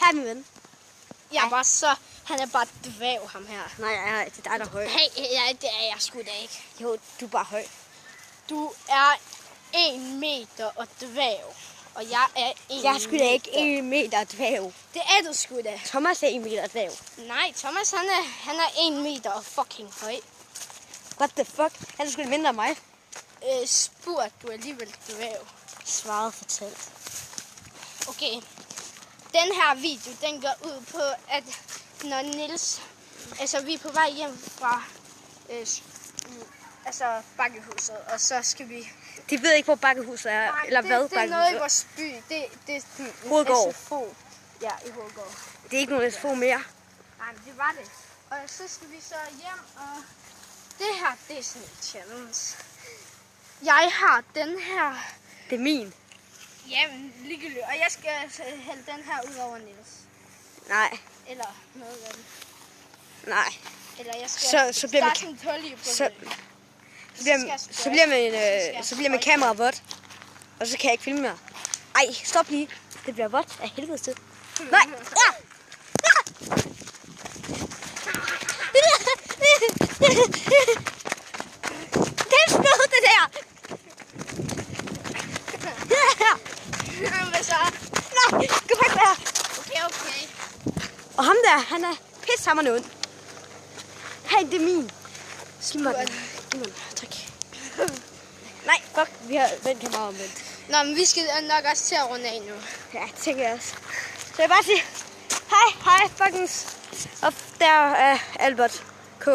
Hej, min ven. Han er bare dvæv, ham her. Nej, det er dig, der er høj. Hey, ja, det er jeg sgu da ikke. Jo, du er bare høj. Du er 1 meter og dvæv. Og jeg er 1 Jeg er sgu da ikke 1 meter dvæv. Det er du sgu da. Thomas er 1 meter dvæv. Nej, Thomas han er 1 meter og fucking høj. What the fuck? Han er sgu da mindre end mig. Spurgte du alligevel dvæv. Svaret fortalt. Okay. Den her video, den går ud på, at når Niels... Altså, vi er på vej hjem fra Bakkehuset, og så skal vi... De ved ikke, hvor Bakkehuset er, eller hvad det er Bakkehuset noget i vores by. Det er Hovedgård. SFO. Ja, i Hovedgård. Det er ikke nogen SFO mere. Nej, men det var det. Og så skal vi så hjem, og det her, det er sådan et challenge. Jeg har den her... Det er min. Jamen, ligegyldigt. Og jeg skal hælde den her ud over Niels. Nej. Eller noget af det. Nej. Eller jeg skal... Så bliver der er sådan et hul i på så bliver min kamera vådt. Og så kan jeg ikke filme mere. Ej, stop lige. Det bliver vådt af helvede til. Nej! Ja! Det er skud, det der! Hvad så? Nej, gå væk der! Okay. Og ham der, han er pissehammerende ond. Hey, det er min. Giv mig den. Giv mig den. Tak. Nej, fuck. Vi har vendt kameraet omvendt. Nå, men vi skal nok også til at runde af nu. Ja, det tænker jeg også. Så jeg bare sige, hej, fuckings. Og der er Albert K.